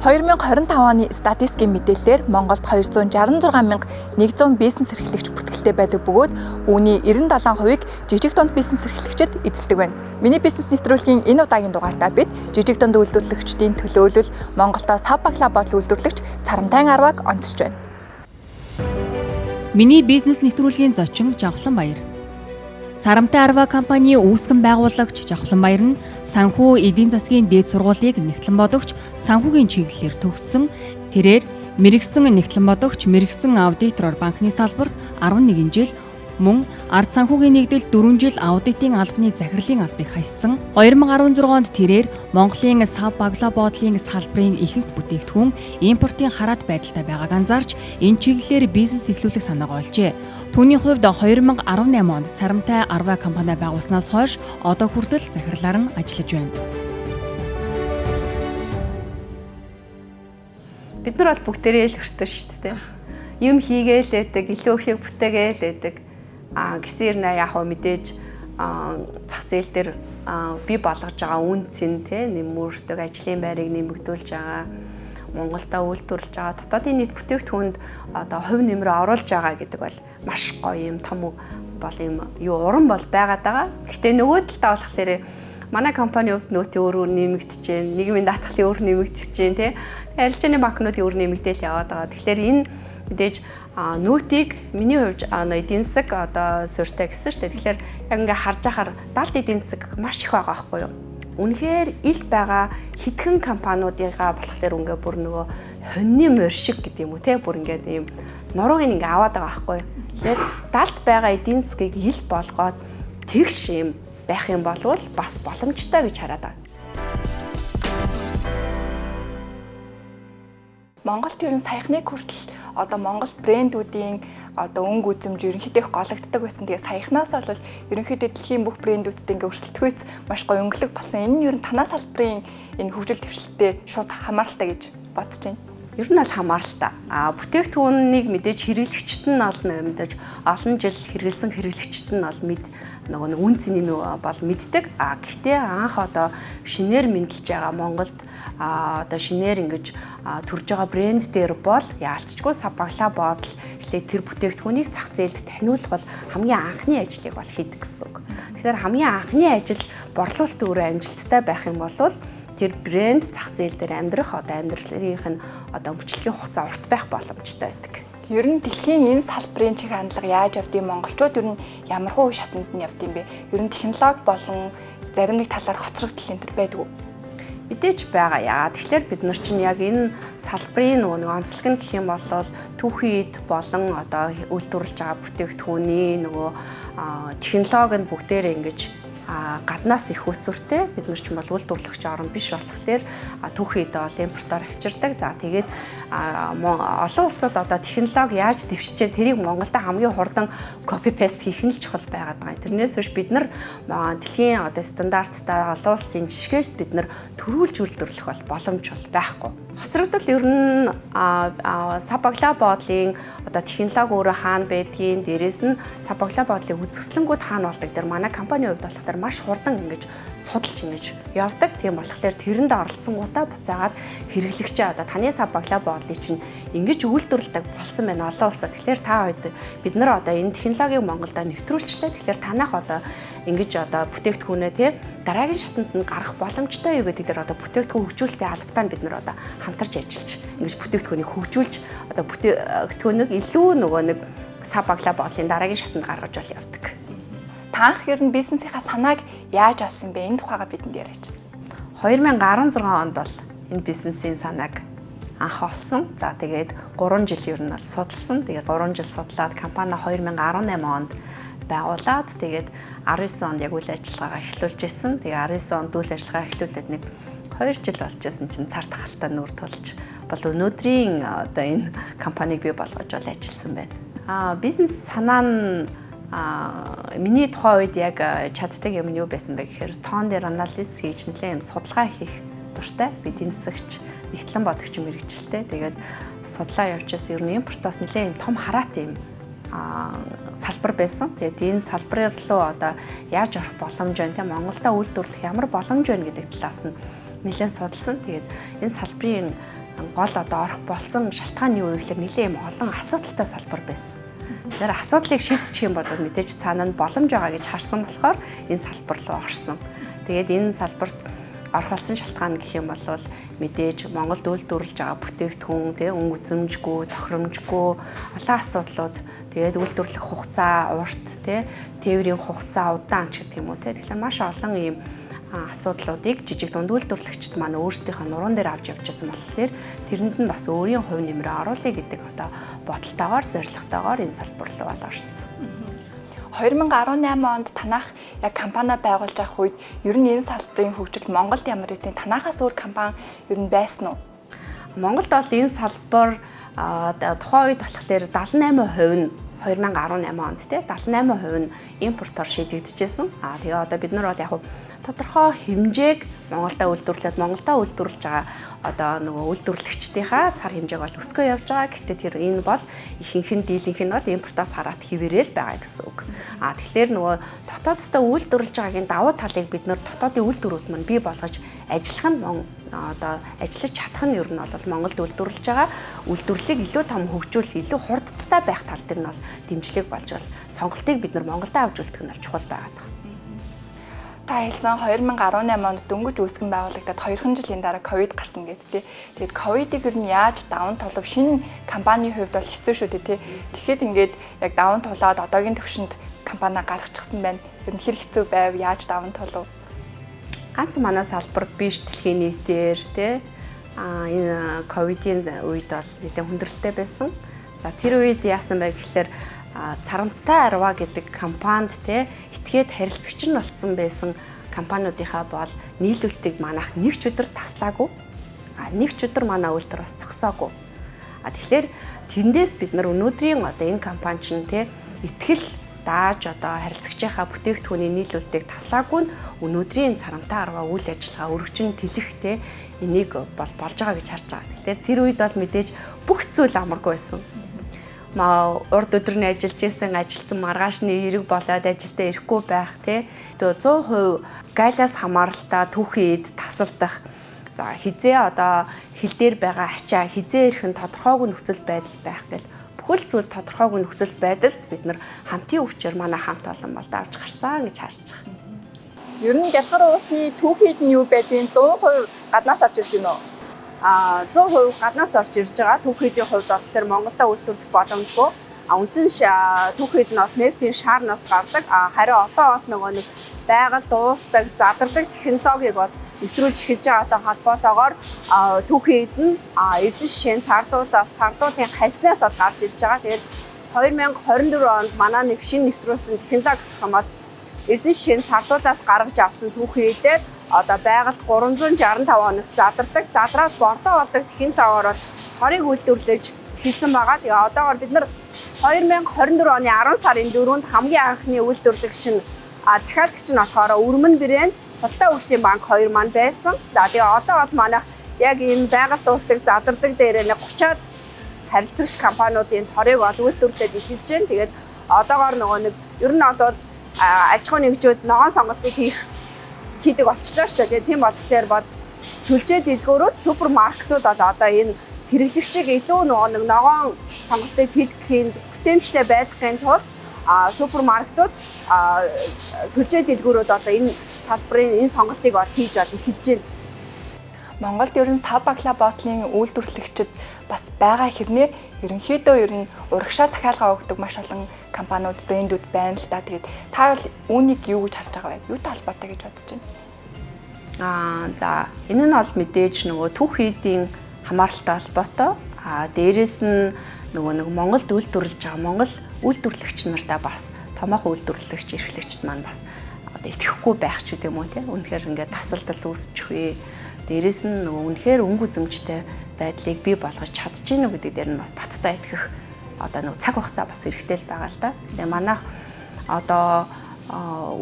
2025 оны статистикийн мэдээлэлээр Монголд 266,100 бизнес эрхлэгч бүртгэлтэй байдаг бөгөөд үүний 97%-ийг жижиг дунд бизнес эрхлэгчид эзэлдэг байна. Миний бизнес нэвтрүүлгийн энэ удаагийн дугаартаа бид жижиг дунд үйлдвэрлэгчдийн төлөөлөл Монголда сав баглаа бодол үйлдвэрлэгч Царамтай Арваг онцолж байна. Миний бизнес нэвтрүүлгийн зочин Жавхланбаяр. Царамтай Арваг компани үүсгэн байгуулагч Жавхланбаяр нь санхүү эдийн засгийн дээд сургуулийг нэгтлэн бодогч санхүүгийн чиглэлээр төгссөн. Тэрээр мэрэгсэн нэгтлэн бодогч мэрэгсэн аудитороор банкны салбарт 11 жил, мөн ард санхүүгийн нэгдэл 4 жил аудитын албаны захирлын албыг хассан. 2016 онд тэрээр Монголын сав баглаа боодлын салбарын ихэнх бүтээгдэхүүн импортын хараат байдалтай байгааг анзаарч энэ чиглэлээр бизнес эхлүүлэх санаагаа олжээ. Түүний хувьд 2018 онд Царамтай Арваг компани байгуулснаас хойш одоо хүртэл захирлаар нь ажиллаж байна. Бид нар бол бүгдээрээ л өртөө шүү дээ. Юм хийгээл байдаг, илүү ихийг бүтээгээл байдаг. Гэсэн хэрнээ яг хөө мэдээж зах зээл дээр бий болгож байгаа үнцэн нэмэрдэг ажлын байрыг нэмэгдүүлж байгаа. Монголда үйлдвэрлэж байгаа дотоодын нийт бүтээгдэхүүнд одоо хувь нэмрээ оруулж байгаа гэдэг бол маш гоё юм том бол юм уран бол байгаад байгаа. Гэхдээ нөгөө талдаа болохоор манай компани хувьд нөөтийн өөр нэмэгдэж байна. Нийгмийн даатгалын өөр нэмэгдэж байна тий. Арилжааны банкнуудын өөр нэмэгдээл яваад байгаа. Тэгэхээр энэ мэдээж нөөтийг миний хувьд эдийн засаг одоо суурьтай гэсэн шүү дээ. Тэгэхээр яг ингээ харж ахаар далд эдийн засаг маш их байгаа байхгүй юу? Үнэхээр ил байгаа хитгэн компаниудынхаа болохоор ингээ бүр нөгөө хоньны морь шиг гэдэг юм уу те бүр ингээ ийм нурууг ингээ аваад байгаа байхгүй юу? Тэгэхээр далд байгаа эдийн засгийг ил болгоод тэгш юм байх юм болвол бас боломжтой гэж хараад байна. Монголд ер нь саяхныг хүртэл одоо Монгол брэндүүдийн одоо өнгө үзэмж ерөнхийдөө их гологддог байсан. Тэгээ саяхнаас бол ерөнхийдөө дэлхийн бүх брэндүүдтэй ингээ өрсөлдөхөөс маш гоё өнгөлөг болсон. Энэ нь ер нь танаа салбарын энэ хөгжил дэвшилтэд шууд хамааралтай гэж бодож байна. Ер нь бол хамааралтай. Бүтээгдэхүүнийг мэдээж хэрэглэгчд нь мэдээж олон жил хэрэгэлсэн хэрэглэгчд нь бол нөгөө үн цэнийг бол мэддэг. Гэхдээ анх одоо шинээр мэдлж байгаа Монголд одоо шинээр ингэж төрж байгаа брэнд дээр бол яалтчгүй сав баглаа бодол эхлээд тэр бүтээгдэхүүнийг зах зээлд таниулах бол хамгийн анхны ажлыг бол хийдэг гэсэн үг. Тэгэхээр хамгийн анхны ажил борлуулалт өөрөө амжилттай байх юм бол тэр брэнд зах зээл дээр амьдрах одоо амьдралынх нь одоо өмчлөгийн хугацаа урт байх боломжтой байдаг. Ер нь дэлхийн энэ салбарын чиг хандлага яаж явдгийг монголчууд ер нь ямар хуу шатанд нь явдсан бэ? Ер нь технологи болон зарим нэг талаар хоцрогдол энэ төр байдаг уу? Мэдээж байгаа яа. Тэгэхээр бид нар чинь яг энэ салбарын нөгөө онцлог нь гэх юм бол түүхийд болон одоо үйлдвэрлэж байгаа бүтээгдэхүүний нөгөө технологи нь бүгдээрээ ингэж гаднаас их өсвөртэй бид нар ч юм бол үйлдвэрлэгч орн биш болохоор түүхийд бол импортоор авчирдаг. За тэгээд олон улсад одоо технологи яаж дэвшижээ тэрийг Монголда хамгийн хурдан копи пест хийх нь л чухал байгаад байгаа. Тэрнээс биш бид нар дэлхийн одоо стандарттай олон улсын жишгээс бид нар төрүүлж үйлдвэрлэх бол боломж бол байхгүй. Хоцрогдол ер нь сав баглаа боодлын одоо технологи өөрөө хаана байдгийг дээрээс нь сав баглаа боодлын үзэсгэлэнгүүд хаана болдог дээр манай компани хувьд болохоор маш хурдан ингэж судалж ингэж явдаг. Тийм болохоор тэрэнд оролцсонгуудаа буцаагаад хэрэглэгчээ одоо таны сав баглаа боодлыг чинь ингэж үйлдвэрлэдэг болсон байна олон улсад. Тэгэхээр та хэд бид нар одоо энэ технологиг Монголда нэвтрүүлчлээ. Тэгэхээр танах одоо ингэж одоо бүтээгдэхүүнээ тий дараагийн шатанд нь гарах боломжтой юу гэдэг дээр одоо бүтээгдэхүүн хөгжүүлэлтийн албатаа нь бид нар одоо хамтарч ажиллаж ингэж бүтээгдэхүүнийг хөгжүүлж одоо бүтээгдэхүүнийг илүү нөгөө нэг сав баглаа боодлын дараагийн шатанд гаргаж бол явдаг. Таанх ер нь бизнесийнхаа санааг яаж олсон бэ? Энэ тухайга бидэнд яриач. 2016 онд бол энэ бизнесийн санааг анх олсон. За тэгээд 3 жил ер нь бол судалсан. Тэгээд 3 жил судлаад компани 2018 онд байгуулад тэгээд 19 онд яг үйл ажиллагаагаа эхлүүлж ирсэн. Тэгээд 19 онд үйл ажиллагаа эхлүүлээд нэг 2 жил болж байсан чинь цар тахалтай нүүр тулж бол өнөөдрийн одоо энэ компаниг бий болгож бол ажилласан байна. Бизнес санаа нь миний тухайн үед яг чаддаг юм нь юу байсан бэ гэхээр тоон дээр анализ хийж нэлээд юм судалгаа хийх дуртай. Би эдийн засагч, нэгтлэн бодогч мэрэгчлээ. Тэгээд судлаа явуулчихсан ер нь импортоос нэлээд юм том хараат юм салбар байсан. Тэгээд энэ салбар руу одоо яаж орох боломж байна те Монголда үйлдвэрлэх ямар боломж байна гэдэг талаас нь нэлээд судалсан. Тэгээд энэ салбарын гол одоо орох болсон шалтгаан нь юу вэ гэхээр нэлээд юм олон асуудалтай салбар байсан. Тэгэхээр асуудлыг шийдчих юм бол мэдээж цаана нь боломж байгаа гэж харсан болохоор энэ салбар руу орсон. Тэгээд энэ салбарт орох болсон шалтгаан гэх юм бол мэдээж Монголд үйлдвэрлэж байгаа бүтээгдэхүүн тий өнгө үзэмжгүй, тохиромжгүй олон асуудлууд тэгээд үйлдвэрлэх хугацаа урт тий тээврийн хугацаа удаан ч гэх юм уу тий тэгэхээр маш олон ийм асуудлуудыг жижиг дунд үйлдвэрлэгчид маань өөрсдийнхөө нуруунд дээр авч явж байсан болохоор тэрэнд нь бас өөрийн хувь нэмрээ оруулъя гэдэг одоо бодолтойгоор зорилготойгоор энэ салбар руу орсон. 2018 онд танах яг компани байгуулж авах үед ер нь энэ салбарын хөгжил Монголд ямар байсан? Танахаас өөр компани ер нь байсан уу? Монголд бол энэ салбар тухайн үед болохоор 78% нь 2018 онд тий 78% нь импортоор шийдэгдэжсэн. Тэгээ одоо бид нар бол яг тодорхой хэмжээг Монголдо үйлдвэрлэж байгаа одоо нөгөө үйлдвэрлэгчдийнхаа цар хэмжээг бол өсгөө явж байгаа. Гэхдээ тэр энэ бол ихэнх нь дийлэнх нь бол импортоос хараад хэвээрэл байгаа гэсэн үг. Тэгэхээр нөгөө дотооддоо үйлдвэрлэж байгаагийн давуу талыг бид нар дотоодын үйлдвэрүүд маань бий болгож ажиллах нь одоо ажиллаж чадах нь ер нь бол Монголд үйлдвэрлэж байгаа үйлдвэрлэлийг илүү том хөгжүүл, илүү хурдцтай байх тал дээр нь бол дэмжлэг болж бол сонголтыг бид нар Монголд авч үлдэх нь бол чухал байгаад. Та хэлсэн 2018 онд дөнгөж үүсгэн байгуулагдаад 2 жилийн дараа ковид гарсан гэдэг тий. Тэгээд ковидыг ер нь яаж даван тулав шинэ компанийн хувьд бол хэцүү шүү дээ тий. Тэгэхэд ингээд яг даван тулаад одоогийн төвшөнд компани гаргачихсан байна. Ер нь хэр хэцүү байв, яаж даван тулав? Ганц манай салбар биш дэлхийн нийтээр тий энэ ковидын үед бол нэлээд хүндрэлтэй байсан. За тэр үед яасан бэ гэхээр Царамтай Арва гэдэг компанид те этгээд харилцагч нь болсон байсан компаниудынхаа бол нийлүүлэлтийг манайх нэг ч өдөр таслаагүй. Нэг ч өдөр манай үйлдвэр бас зогсоогүй. Тэгэхээр тэндээс бид нар өнөөдрийн одоо энэ компани чинь те итгэл дааж одоо харилцагчийнхаа бүтээгдэхүүний нийлүүлэлтийг таслаагүй нь өнөөдрийн Царамтай Арва үйл ажиллагаа өргөжин тэлэх те энийг бол болж байгаа гэж харж байгаа. Тэгэхээр тэр үед бол мэдээж бүх зүйл амаргүй байсан. Урд өдөр нь ажиллаж исэн ажилтан маргаашны эрэг болоод ажилдаа ирэхгүй байх тий. Тэгээ 100% гайлаас хамааралтай түүхийн эд тасалдах. За хизээ одоо хил дээр байгаа ачаа хизээ ирэх нь тодорхойгүй нөхцөл байдал байх гэл бүхэл зүйл тодорхойгүй нөхцөл байдалд бид нар хамтын өвчээр манай хамт олон бол давж гарсан гэж харж байгаа. Ер нь Гялгар уутны түүхийн эд нь юу байдیں 100% гаднаас орж ирж байна уу? 100% гаднаас орж ирж байгаа. Түүхийдийн хувьд болохоор Монголда үйлдвэрлэх боломжгүй. Үндсэн түүхийд нь бол нефтийн шаарнаас гардаг. Харин одоо бол нөгөө нэг байгаль дуустдаг, задардаг технологиг бол нэвтрүүлж эхэлж байгаатай холбоотойгоор түүхийд нь эрдэнэ шишээ цардуулаас цардуулын хаснаас бол гарч ирж байгаа. Тэгээд 2024 онд манай нэг шинэ нэвтрүүлсэн технологи гэх юм бол эрдэнэ шишээ цардуулаас гаргаж авсан түүхийдээ одоо байгальд 365 хоног задардаг, задраад бордоо болдог технологиор хорийг үйлдвэрлэж хийсэн байгаа. Тэгээ одоогоор бид нар 2024 оны 10 сарын 4-нд хамгийн анхны үйлдвэрлэгч нь захиалагч нь болохоор Өрмөн брэнд Худалдаа хөгжлийн банк 2 маань байсан. За тэгээ одоо бол манайх яг энэ байгальд дуустдаг, задардаг дээрээ 30-аад харилцагч компаниудын торыг бол үйлдвэрлээд эхэлж байна. Тэгээд одоогоор нөгөө нэг ер нь бол аж ахуй нэгжүүд ногоон сонголтыг хийдэг болчлоо шүү дээ. Тийм болохоор бол сүлжээ дэлгүүрүүд супермаркетууд бол одоо энэ хэрэглэгчийг илүү нэг ногоон сонголтыг хийх бүтээмжтэй байлгахын тулд супермаркетууд сүлжээ дэлгүүрүүд одоо энэ салбарын энэ сонголтыг бол хийж бол эхэлж байна. Монголд ер нь сав баглаа боотлын үйлдвэрлэгчид бас байгаа хэрнээ ерөнхийдөө ер нь урагшаа захиалга өгдөг маш олон компаниуд, брэндүүд байна л да. Тэгээд та бол үүнийг юу гэж харж байгаа вэ? Юутай холбоотой гэж бодож байна? За энэ нь бол мэдээж нөгөө түүхийдийн хамааралтай холбоотой. Дээрээс нь нөгөө нэг Монголд үйлдвэрлэж байгаа Монгол үйлдвэрлэгч нартай бас томоохон үйлдвэрлэгч эрхлэгчд маань бас одоо итгэхгүй байх ч гэдэм үү тийм. Үнэхээр ингээд тасалдал үүсчих вэ. Дээрээс нь нөгөө үнэхээр өнгө үзэмжтэй байдлыг бий болгож чадж гинэ гэдэг дээр нь бас баттай итгэх одоо нөгөө цаг хугацаа бас хэрэгтэй л байгаа л да. Тэгээ манайх одоо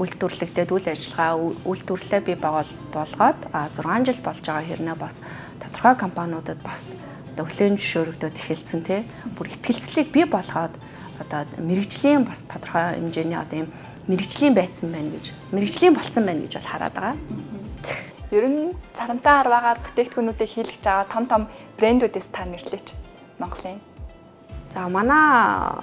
үйлдвэрлэгдээд үйл ажиллагаа үйлдвэрлэлээ бий болгоод 6 жил болж байгаа хэрнээ бас тодорхой компаниудад бас одоо хүлээн зөвшөөрөгдөд эхэлсэн тий. Бүр итгэлцлийг бий болгоод одоо мэрэгжлийн бас тодорхой хэмжээний одоо юм мэрэгжлийн болсон байна гэж бол хараад байгаа. Ер нь царамтай арваагаар бүтээгдэхүүнүүдийг хийлгэж байгаа том брэндүүдээс та нэрлэеч Монголын. За манай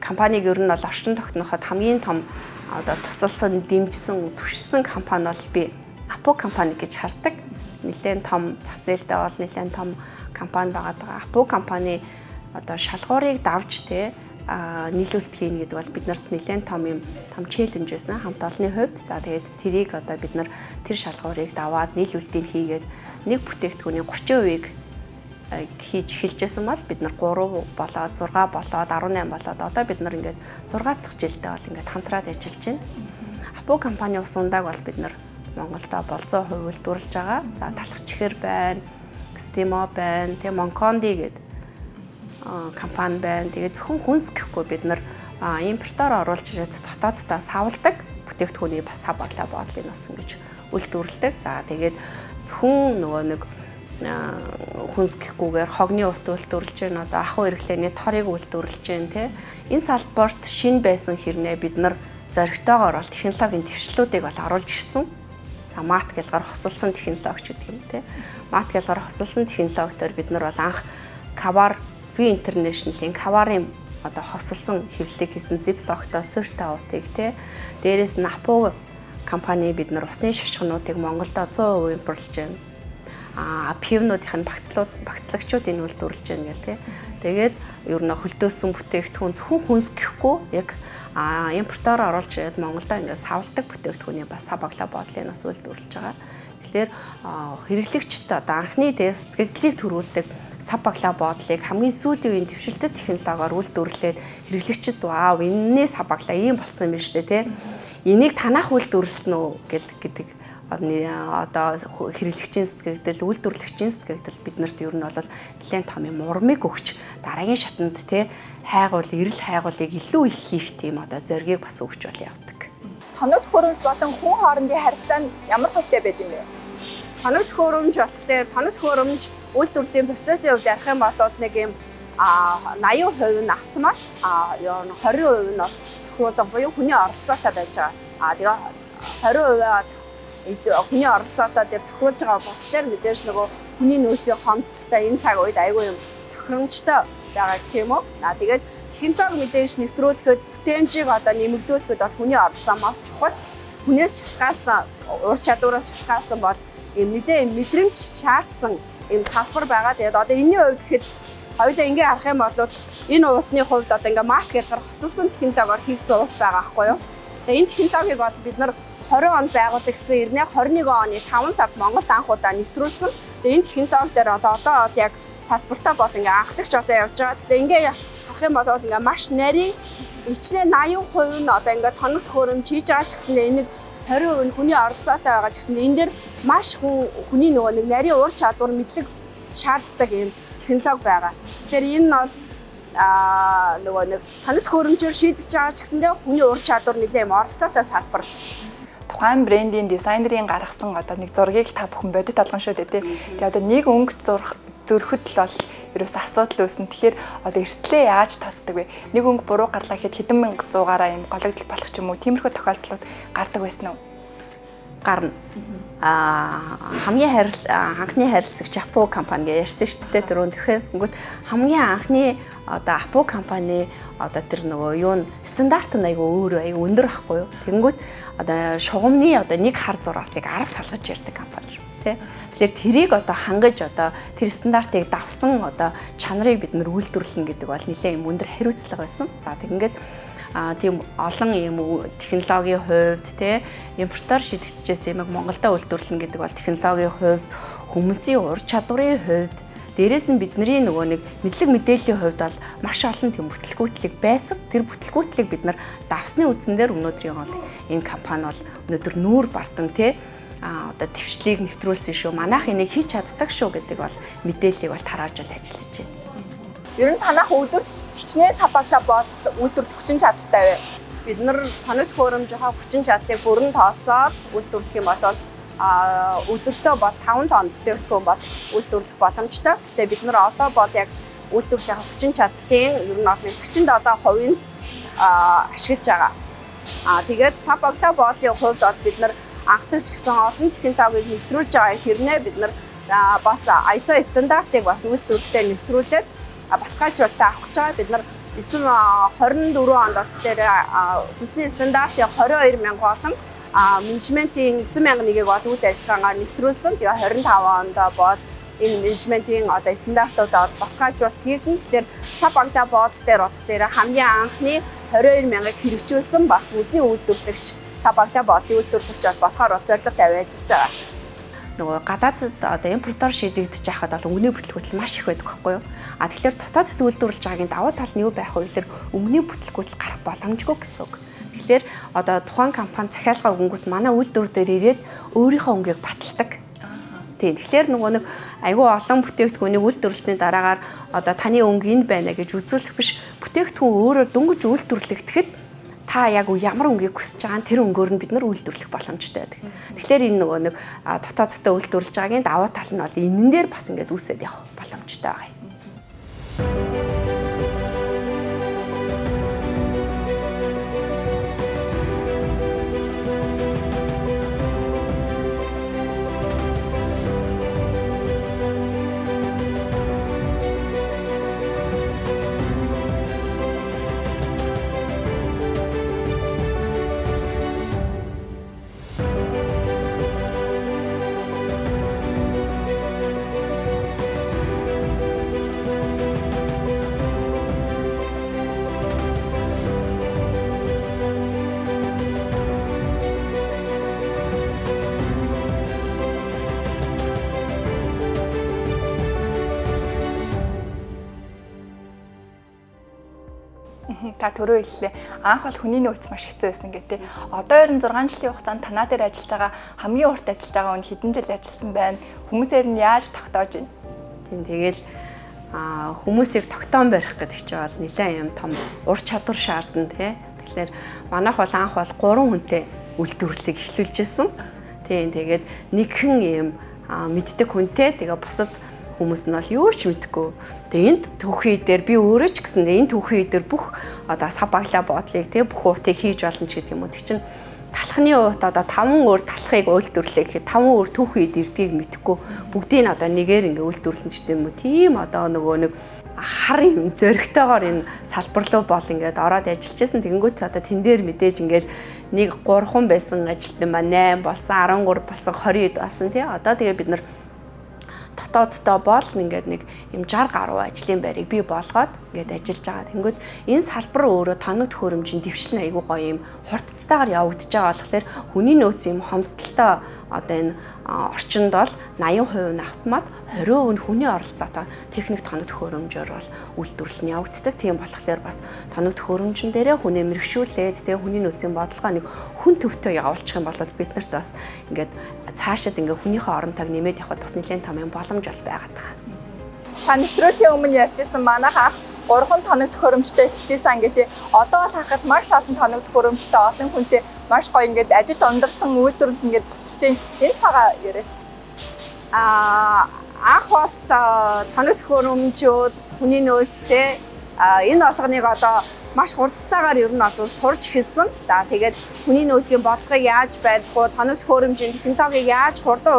компаниг ер нь бол орчин тогтноход хамгийн том одоо тусалсан, дэмжсэн, түшсэн компани бол би Апо компани гэж хардаг. Нэлээд том зах зээлтэй бол нэлээд том компани байгаа. Апо компани одоо шалгуурыг давж нийлүүлэлт хийнэ гэдэг бол биднэрт нэлээд том челленж байсан хамт олонны хувьд. За тэгээд тэрийг одоо бид нар тэр шалгуурыг даваад нийлүүлэлтийг хийгээд нэг бүтээгдэхүүний 30%-ийг хийж эхэлжсэн бол бид нар 3 болоод 6 болоод 18 болоод одоо бид нар ингээд 6 дахь жилдээ бол ингээд хамтраад ажиллаж байна. Апо компани ус ундааг бол бид нар Монголдо болцоо хувилдуулж байгаа. За талах чихэр байна, Стимо байна, Монконди гэдэг компани байна. Тэгээд зөвхөн хүнс гэхгүй бид нар импортоор оруулж ирээд дотооддоо савладаг бүтээгдэхүүний бас сав баглаа боодлын нас ингэж үйлдвэрлэдэг. За тэгээд зөвхөн нөгөө нэг хүнс гэхгүйгээр хогны урт үйлдвэрлэж байна. Одоо ахуй эрхлээний торыг үйлдвэрлэж байна те. Энэ салбарт шинэ байсан хэрнээ бид нар зоригтойгоор бол технологийн дэвшлүүдийг бол оруулж ирсэн. За мат гэлгаар хосолсон технологи гэдэг юм те. Мат гэлгаар хосолсон технологиор бид нар бол анх Kavar V International-ийн Kavar-ын одоо хосолсон хэвлэлийг хийсэн Ziploc-той суурьтай утыг те. Дээрээс нь Apo компани бид нар усны шашхнуудыг Монголдо 100% импортлж байна. Пивнуудын багцлагчдыг үйлдвэрлэж байна гэл те. Тэгээд ер нь хөлдөөсөн бүтээгдэхүүн зөвхөн хүнс гэхгүй яг импортоор оруулж ирээд Монголдо ингээд савладаг бүтээгдэхүүний бас сав баглаа боодлын нас үйлдвэрлэж байгаа. Тэгэхээр хэрэглэгчд одоо анхны сэтгэгдлийг төрүүлдэг сав баглаа боодлыг хамгийн сүүлийн үеийн дэвшилтэт технологиор үйлдвэрлээд хэрэглэгчд вау энэний сав баглаа ийм болсон юм байна шүү дээ те. Энийг танах үйлдвэрлсэн үү гэдэг одоо хэрэглэгчийн сэтгэгдэл, үйлдвэрлэгчийн сэтгэгдэл биднэрт ер нь бол нэлээд том юм урмыг өгч дараагийн шатанд те эрэл хайгуулыг илүү их хийх тийм одоо зоригийг бас өгч бол явдаг. Тоног төхөөрөмж болон хүн хоорондын харилцаа нь ямар хөлтэй байд юм бэ? Тоног төхөөрөмж болохоор тоног төхөөрөмж үйлдвэрлэлийн процессын хувьд ярих юм бол нэг юм 80% нь автомат, 20% нь бол тохиолдол буюу хүний оролцоотой байж байгаа. Тэгээ 20% хүний оролцоотой дээр тохиолж байгаа болохоор мэдээж нөгөө хүний нөөцийн хомсдолтой энэ цаг үед айгүй юм тохиромжтой байгаа гэх юм уу. Тэгээд технологи мэдээж нэвтрүүлэхэд бүтээмжийг одоо нэмэгдүүлэхэд бол хүний оролцоо маш чухал. Хүнээс шалтгаалсан ур чадвараас шалтгаалсан бол ийм нэлээд мэдрэмж шаардсан ийм салбар байгаа. Тэгээд одоо энэний хувьд гэхэд хоёулаа ингээ харах юм бол энэ уутны хувьд одоо ингээ мат гэлээр хосолсон технологиор хийгдсэн уут байгаа байхгүй юу. Тэгээд энэ технологиг бол бид нар 20 онд байгуулагдсан 21 оны 5 сард Монголд анх удаа нэвтрүүлсэн. Тэгээ энэ технологи дээр бол одоо бол яг салбартаа бол ингээ анхдагч болоо явж байгаа. Тэгээ ингээ харах юм бол ингээ маш нарийн ичнээ 80% нь одоо ингээ тоног төхөөрөмж хийж байгаа ч гэсэндээ энийг 20% нь хүний оролцоотой байгаа ч гэсэндээ энэ дээр маш хүний нөгөө нэг нарийн ур чадвар мэдлэг шаарддаг юм технологи байгаа. Тэгэхээр энэ нь бол нөгөө нэг тоног төхөөрөмжөөр шийдэж байгаа ч гэсэндээ хүний ур чадвар нэлээд юм оролцоотой салбар. Тухайн брендийн дизайнерын гаргасан одоо нэг зургийг та бүхэн бодит алган шүү дээ тий. Тэгээ одоо нэг өнгө зөрөхөд л бол ерөөс асуудал үүснэ. Тэгэхээр одоо эрсдлээ яаж тасдаг вэ? Нэг өнгө буруу гарлаа гэхэд хэдэн мянга зуугаараа юм гологдол болох ч юм уу тиймэрхүү тохиолдлууд гардаг байсан уу? Гарна. Хамгийн анхны харилцагч Апо компани гэж ярьсан шүү дээ түрүүн. Тэгэхээр хамгийн анхны одоо Апо компани одоо тэр нөгөө юу н стандарт нь айгүй өндөр байхгүй юу. Тэгэнгүүт одоо шугамны одоо нэг хар зураасыг 10 салгаж ярьдаг компани шүү тий. Тэгэхээр тэрийг одоо хангаж одоо тэр стандартыг давсан одоо чанарыг бид нэр үйлдвэрлэнэ гэдэг бол нэлээд юм өндөр хариуцлага байсан. За тэгэнгүүт тийм олон юм технологийн хувьд те импортоор шийдэгдчихсэн юм Монголдо үйлдвэрлэнэ гэдэг бол технологийн хувьд хүмүүсийн ур чадварын хувьд дээрээс нь бидний нөгөө нэг мэдлэг мэдээллийн хувьд бол маш олон тийм бүтлгүүтлэг байсан. Тэр бүтлгүүтлийг бид нар давсны үдсэн дээр өнөөдрийн бол энэ компани бол өнөөдөр нүүр бартан те одоо твшлийг нэвтрүүлсэн шүү. Манайх энийг хийж чаддаг шүү гэдэг бол мэдээллийг бол тарааж л ажиллаж байна. Ер нь танах өдөрт хичнээн сав баглаа боол үйлдвэрлэх хүчин чадалтай вэ? Бид нар тоног төхөөрөмжийнхаа хүчин чадлыг бүрэн тооцоод үйлдвэрлэх юм бол өдөртөө бол 5 тонн бүтээгдэхүүн бол үйлдвэрлэх боломжтой. Гэтэ бид нар одоо бол яг үйлдвэрлэлийн хүчин чадлын ер нь бол 47% нь ашиглаж байгаа. Тэгээд сав баглаа боолын хувьд бол бид нар анхдагч гэсэн олон технологиг нэвтрүүлж байгаа хэрнээ бид нар бас ISO стандартыг бас үйлдвэрлэлээр нэвтрүүлээд баталгаажуулалтаа авах гэж байгаа. Бид нар 924 онд болохоор хүнсний стандартын 22,000 болон менежментийн 9,001-ийг бол үйл ажиллагаагаар нэвтрүүлсэн. Тэгээ 25 онд бол энэ менежментийн стандартууд бол баталгаажуулалт хийгдэн. Тэгэхээр сав баглаа буудлын дээр болохоор хамгийн анхны 22,000-ыг хэрэгжүүлсэн бас хүнсний үйлдвэрлэгч сав баглаа буудлын үйлдвэрлэгч болохоор зорилго тавиад ажиллаж байгаа. Нөгөө гадаадд импортоор шийдэгдэж байхад бол өнгөний бүтлгүүтэл маш их байдаг байхгүй юу? Тэгэхээр дотоодд үйлдвэрлэж байгаагийн давуу тал нь юу байх вэ гэхээр өнгөний бүтлгүүтэл гарах боломжгүй гэсэн үг. Тэгэхээр тухайн компани захиалга өгөнгүүт манай үйлдвэр дээр ирээд өөрийнхөө өнгийг баталдаг. Тийм. Тэгэхээр нөгөө нэг айгүй олон бүтээгдэхүүнийг үйлдвэрлэсний дараагаар таны өнгө энэ байна гэж үзүүлэх биш, бүтээгдэхүүн өөрөөр дөнгөж үйлдвэрлэгдэхэд та яг ямар өнгийг хүсэж байгаа тэр өнгөөр нь бид нар үйлдвэрлэх боломжтой байдаг. Тэгэхээр энэ нөгөө нэг дотооддоо үйлдвэрлэж байгаагийн давуу тал нь бол энэн дээр бас ингээд үүсээд явах боломжтой байгаа юм. Та түрүү хэллээ. Анх бол хүний нөөц маш хэцүү байсан гэдэг. Одоо 26 жилийн хугацаанд танаа дээр ажиллаж байгаа хамгийн урт ажиллаж байгаа хүн хэдэн жил ажилласан байна? Хүмүүсээр нь яаж тогтоож байна? Тийм тэгэл хүмүүсийг тогтоон барих гэдэг чинь бол нэлээд юм том ур чадвар шаардна тий. Тэгэхээр манайх бол анх бол 3 хүнтэй үйлдвэрлэлийг эхлүүлж ирсэн. Тийм тэгээд нэгхэн юм мэддэг хүнтэй тэгээ бусад хүмүүс нь бол юу ч мэдэхгүй. Тэгээ энд түүхий дээр би өөрөө ч гэсэн энэ түүхий дээр бүх сав баглаа буудлыг тэгээ бүх уутыг хийж болно ч гэдэг юм уу. Тэг чин талхны уут 5 өөр талхыг үйлдвэрлэх 5 өөр түүхийд ирдгийг мэдэхгүй. Бүгдийг нэгээр ингээ үйлдвэрлэн ч гэдэг юм уу. Тийм нөгөө нэг хар юм зөрөгтэйгээр энэ салбар руу бол ингээд ороод ажиллаж байсан. Тэгэнгүүт тэн дээр мэдээж ингээл нэг 3 хүн байсан ажилтан ба 8 болсон 13 болсон 20 болсон тий. Одоо тэгээ бид нар дотооддоо бол ингээд нэг юм 60 гаруй ажлын байрыг бий болгоод ингээд ажиллаж байгаа. Тэнгүүд энэ салбар өөрөө тоног төхөөрөмжийн дэвшлэн айгүй гоё юм хурцтайгаар явагдаж байгаа болохоор хүний нөөц юм хомсдолтой энэ орчинд бол 80% нь автомат 20% нь хүний оролцоотой техник тоног төхөөрөмжөөр бол үйлдвэрлэл нь явагддаг. Тийм болохоор бас тоног төхөөрөмжн дээрээ хүнээ мэрэгшүүлээд тэгээ хүний нөөцийн бодлогоо нэг хүн төвтэй явуулчих юм бол бид нарт бас ингээд цаашид ингээ хүнийхээ оронтойг нэмээд явахад бас нэлээд том юм боломж бол байгаад байгаа. Та нэвтрүүлгийн өмнө ярьжсэн манайх 3 тоног төхөөрөмжтэй хичээсэн гэдэг. Одоо л хахад маш олон тоног төхөөрөмжтэй олон хүнтэй маш гоё ингээд ажил ондарсан үйлдвэрлэл ингээд босч чинь энэ тагаа яриач. Анх бол тоног төхөөрөмжүүд хүний нөөцтэй энэ олгоныг одоо маш хурцтайгаар ер нь бол сурч эхэлсэн. За тэгээд хүний нөөцийн бодлогыг яаж байлгах вэ? Тоног төхөөрөмжийн технологиг яаж хурдан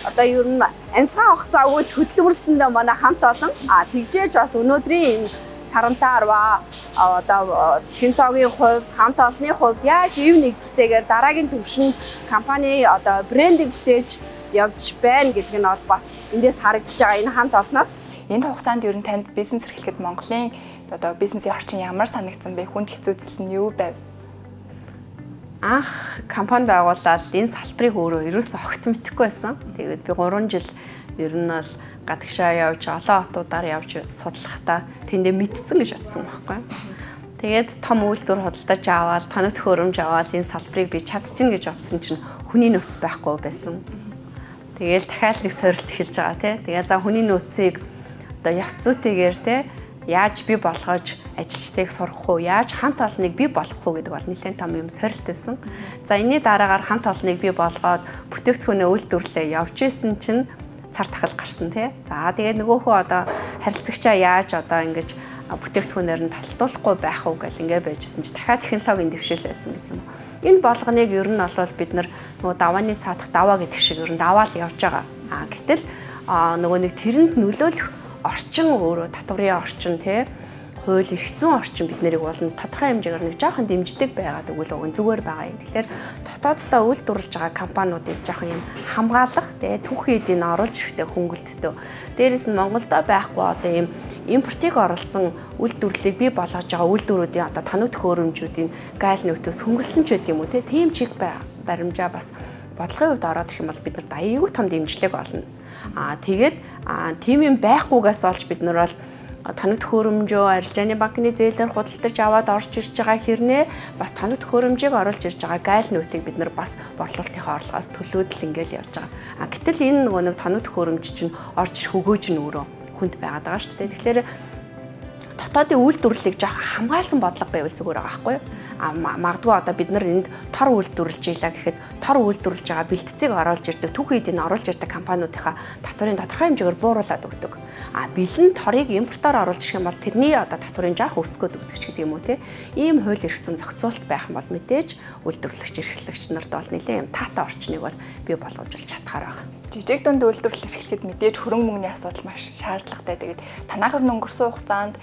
одоо ер нь амьсгаа хугацаагүй хөдөлмөрсөндөө манай хамт олон тэгжээж бас өнөөдрийн энэ царантай арва одоо технологийн хувьд хамт олонны хувьд яаж ив нэгдэлтэйгээр дараагийн түвшинд компани одоо брендинг бүтээж явж байна гэдг нь бол бас эндээс харагдаж байгаа энэ хамт олноос. Энэ хугацаанд ер нь танд бизнес эрхлэхэд Монголын одоо бизнесийн орчин ямар санагдсан бэ? Хүнд хэцүү зүйлс нь юу байв? Анх компани байгуулаад энэ салбарыг өөрөө ерөөсөө огт мэдэхгүй байсан. Тэгээд би 3 жил ер нь бол гадагшаа явж олон хотуудаар явж судлахдаа тэндээ мэдсэн гэж бодсон байхгүй. Тэгээд том үйлдвэр худалдаж аваад тоног төхөөрөмж аваад энэ салбарыг би чадчихна гэж бодсон чинь хүний нөөц байхгүй байсан. Тэгээл дахиад нэг сорилт эхэлж байгаа тий. Тэгээд за хүний нөөцийг одоо ёс зүйтэйгээр тий яаж бий болгож ажилчдыг сургах уу, яаж хамт олныг бий болгох уу гэдэг бол нэлээд том юм сорилт байсан. За энэний дараагаар хамт олныг бий болгоод бүтээгдэхүүнээ үйлдвэрлэлээ явж исэн чинь цар тахал гарсан тий. За тэгээд нөгөөхөө одоо харилцагчаа яаж одоо ингэж бүтээгдэхүүнээр нь тасалдуулахгүй байх уу гэл ингэ байжсэн чи дахиад технологийн дэвшил байсан гэдэг юм. Энэ болгоныг ер нь бол бид нөгөө давааны цаадах даваа гэдэг шиг ер нь даваал явж байгаа. Гэтэл нөгөө нэг тэрэнд нөлөөлөх орчин өөрөө татварын орчин тий хууль эрх зүйн орчин бид нарыг болно тодорхой хэмжээгээр нэг жоохон дэмждэг байгаад өгвөл зүгээр байгаа юм. Тэгэхээр дотооддоо үйлдвэрлэж байгаа компаниудыг жоохон юм хамгаалах тий түүхий эдийн оруулж ирэхтэй хөнгөлөлтөө. Дээрээс нь Монголдо байхгүй одоо юм импортыг оруулсан үйлдвэрлэлийг бий болгож байгаа үйлдвэрүүдийн одоо тоног төхөөрөмжүүдийн гайл нөхтөөс хөнгөлсөн ч гэдэг юм уу тий тийм чиг баримжаа бас бодлогын хувьд ороод ирэх юм бол бид нарт аюулгүй том дэмжлэг олно. Тэгээд тийм юм байхгүйгээс олж бид нар бол тоног төхөөрөмжөө арилжааны банкны зээлээр худалдаж аваад орж ирж байгаа хэрнээ бас тоног төхөөрөмжийг оруулж ирж байгаа гайл нөтийг бид нар бас борлуулалтынхаа орлогоос төлөөдөл ингээл явж байгаа. Гэтэл энэ нөгөө нэг тоног төхөөрөмж чинь орж ирэх өгөөж нь өөрөө хүнд байгаад байгаа шүү дээ. Тэгэхээр дотоодын үйлдвэрлэлийг жоох хамгаалсан бодлого байвал зүгээр байгаа байхгүй юу? Магадгүй одоо бид нар энд тор үйлдвэрлэж ийлаа гэхэд тор үйлдвэрлэж байгаа бэлтцийг оруулж ирдэг түүхий эдийн оруулж ирдэг компаниудынхаа татварын тодорхой хэмжээгээр бууруулад өгдөг. Бэлэн торыг импортоор оруулж ирэх юм бол тэрний одоо татварын жоох өсгөөд өгдөг ч гэдэг юм уу те. Ийм хууль эрх зүйн зохицуулалт байх юм бол мэдээж үйлдвэрлэгч эрхлэгч нарт бол нэлээд юм таатай орчныг бол бий болгож чадхаар байгаа. Жижиг дунд үйлдвэрлэл эрхлэхэд мэдээж хөрөнгө мөнгөний асуудал маш шаардлагатай. Тэгээд танайхаар өнгөрсөн хугацаанд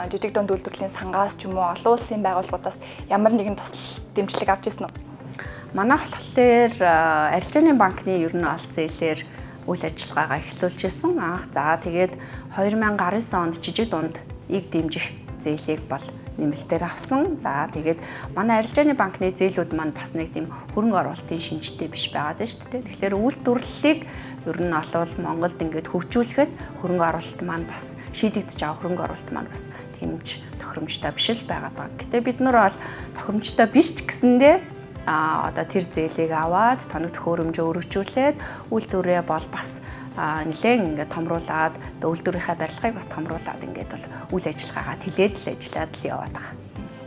жижиг дунд үйлдвэрлэлийн сангаас ч юм уу олон улсын байгууллагуудаас ямар нэгэн тусал дэмжлэг авч ирсэн үү? Манай болохоор арилжааны банкны ер нь олж зээлээр үйл ажиллагаагаа эхлүүлж ирсэн. За тэгээд 2019 онд жижиг дунд ийг дэмжих зээлийг бол нэмэлтээр авсан. За тэгээд манай арилжааны банкны зээлүүд маань бас нэг тийм хөрөнгө оруулалтын шинжтэй биш байгаад байна шүү дээ. Тэгэхээр үйлдвэрлэлийг ер нь олвол Монголд ингээд хөгжүүлэхэд хөрөнгө оруулалт маань бас шийдэгдэж байгаа хөрөнгө оруулалт маань бас тэмж тохиромжтой биш л байгаад байгаа. Гэтэ бид нар бол тохиромжтой биш ч гэсэндээ одоо тэр зээлийг аваад тоног төхөөрөмжөө өргөжүүлээд үйлдвэрээ бол бас нэлээд ингээд томруулаад үйлдвэрийнхээ барилгыг бас томруулаад ингээд бол үйл ажиллагаагаа тэлээд л ажиллаад л яваад байгаа.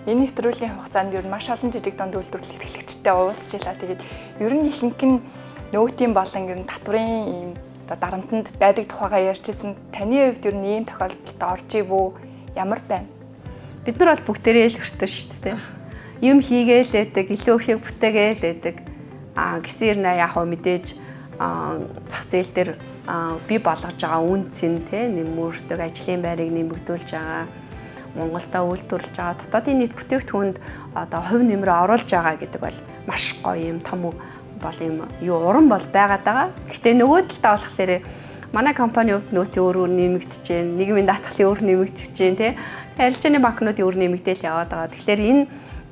Энэ нэвтрүүлгийн хугацаанд ер нь маш олон жижиг дунд үйлдвэрлэл эрхлэгчтэй уулзчихлаа. Тэгээд ер нь ихэнх нь нөөтийн болон ер нь татварын ийм одоо дарамтанд байдаг тухайгаа ярьжсэн. Таны хувьд ер нь ийм тохиолдолд орж ивүү ямар байна? Бид нар бол бүгдээрээ л өртөө шүү дээ. Юм хийгээл байдаг, илүү ихийг бүтээгээл байдаг. Гэсэн юм яг хөө мэдээж зах зээл дээр бий болгож байгаа үн цэн нэмэгдүүлдэг, ажлын байрыг нэмэгдүүлж байгаа, Монголда үйлдвэрлэж байгаа дотоодын нийт бүтээгдэхүүнд одоо хувь нэмрээ оруулж байгаа гэдэг бол маш гоё юм том бол юм юу уран бол байгаад байгаа. Гэхдээ нөгөө талдаа болохоор манай компани хувьд нөөтийн өөр нэмэгдэж байна, нийгмийн даатгалын өөр нэмэгдэж байна тий. Арилжааны банкнуудын өөр нэмэгдээл яваад байгаа. Тэгэхээр энэ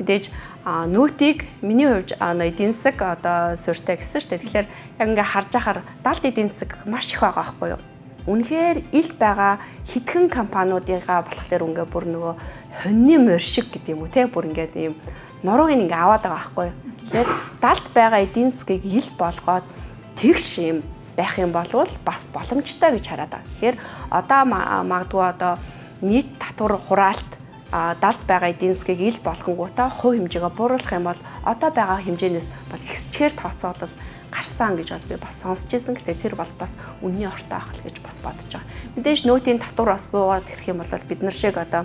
мэдээж нөөтийг миний хувьд эдийн засаг одоо суурьтай гэсэн шүү дээ. Тэгэхээр яг ингээ харж ахаар далд эдийн засаг маш их байгаа байхгүй юу? Үнэхээр ил байгаа хитгэн компаниудынхаа болохоор ингээ бүр нөгөө хоньны морь шиг гэдэг юм уу те бүр ингээд ийм нурууг ингээ аваад байгаа байхгүй юу? Тэгэхээр далд байгаа эдийн засгийг ил болгоод тэгш юм байх юм болвол бас боломжтой гэж хараад байгаа. Тэгэхээр одоо магадгүй одоо нийт татвар хураалт далд байгаа эдийн засгийг ил болгонгуудаа хувь хэмжээгээ бууруулах юм бол одоо байгаа хэмжээнээс бол ихсчгээр тооцоолол гарсан гэж бол би бас сонсч ирсэн. Гэхдээ тэр бол бас үнний ортой ах л гэж бас бодож байгаа. Мэдээж нөөтийн татвар бас буугаад ирэх юм бол бид нар шиг одоо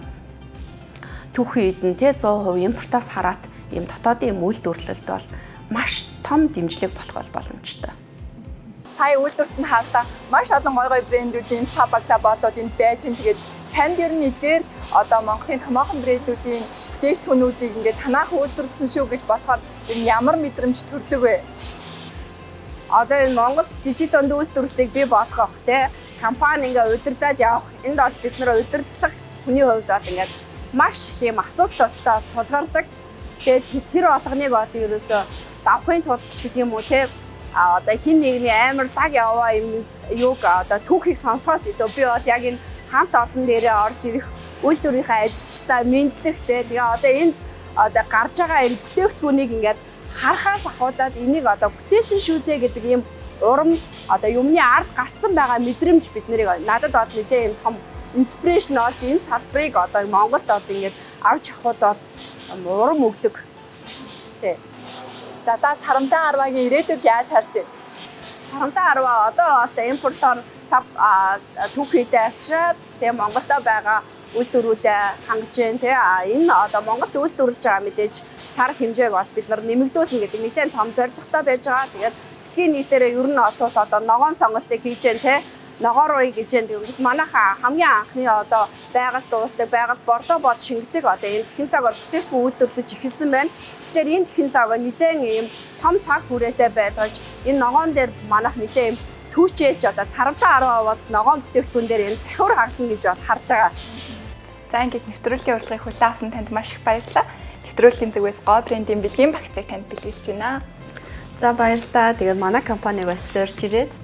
түүхий эдэн 100% импортоос хараат ийм дотоодын үйлдвэрлэлд бол маш том дэмжлэг болох боломжтой. Сая үйлдвэрт нь хаалаа маш олон гой брэндүүдийн Сабагла болоод энд байж ин тэгээд танд ер нь эдгээр одоо Монголын томоохон брэндүүдийн бүтээгдэхүүнүүдийг ингээд танаах үйлдвэрлэсэн шүү гэж бодохоор ямар мэдрэмж төрдөг вэ? Одоо энэ Монголд жижиг дунд үйлдвэрлэлийг бий болгох те компани ингээ удирдаад явах энд бол бид нэр удирдлах хүний хувьд бол ингээд маш их юм асуудлуудтай тулгардаг. Тэгээд тэр болгоныг одоо ерөөсө давхын тулд ч гэдэг юм уу те одоо хин нэгний амар лаг яваа юм юуг одоо түүхийг сонсоос илүү би бод яг энэ хамт олон дээрээ орж ирэх үйлдвэрийнхээ ажилчтай мэдлэгтэй тэгээ одоо энд одоо гарч байгаа энэ бүтээгдэхүүнийг ингээд харахаас ахуулаад энийг одоо бүтээсэн шүү дээ гэдэг ийм урам одоо юмны ард гарцсан байгаа мэдрэмж бид нарыг надад бол нэлээ юм том инспирэшн олж энэ салбарыг одоо Монголд одоо ингээд авч явахд бол урам өгдөг. Тэ. За та Царамтай 10-гийн ирээдүйг яаж харж байна? Царамтай 10 одоо импортоор сав түүхийдээ авчираад тэгээ Монголда байгаа үйлдвэрүүдэд хангаж байна тий. Энэ одоо Монголд үйлдвэрлэж байгаа мэдээж цар хэмжээг бол бид нар нэмэгдүүлнэ гэдэг нэлээд том зорилготой байж байгаа. Тэгээд дэлхийн нийтээрээ ер нь олвол одоо ногоон сонголтыг хийж байна тий. Ногоорой гэж юм. Манайха хамгийн анхны одоо байгальд дуустдаг, байгальд бордоо бод шингэдэг одоо энэ технологиор бүтээгдэхүүн үйлдвэрлэж эхэлсэн байна. Тэгэхээр энэ технологи нэлээд ийм том цаг хүрээтэй байлгаж энэ ногоон дээр манайх нэлээд ийм түүчээж одоо царамтаа 10% бол ногоон бүтээгдэхүүн дээр энэ захиур хаглана гэж бол харж байгаа. За ингээд нэвтрүүлгийн урилгыг хүлээн авсан танд маш их баярлалаа. Нэвтрүүлгийн зүгээс Go брендийн бэлгийн багцыг танд бэлгэлж байна. За баярлалаа. Тэгээд манай компаниг бас зорж ирээд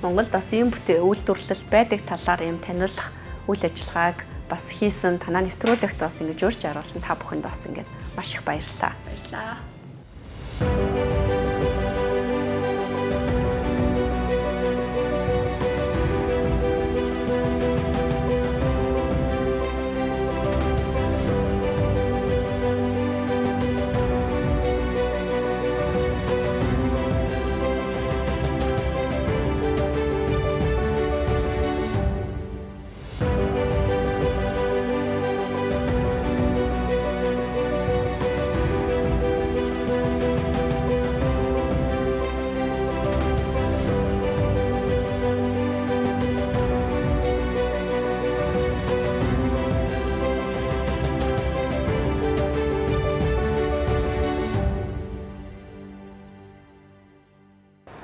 Монголд бас ийм үйлдвэрлэл байдаг талаар юм таниулах үйл ажиллагааг бас хийсэн танаа нэвтрүүлэгт бас ингэж урьж оруулсан та бүхэнд бас ингэж маш их баярлалаа. Баярлалаа.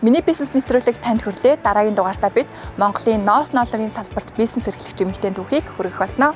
Миний бизнес нэвтрүүлэг танд хүрлээ. Дараагийн дугаартаа бид Монголын ноос ноолрын салбарт бизнес эрхлэгч эмэгтэй түүхийг хүргэх болно.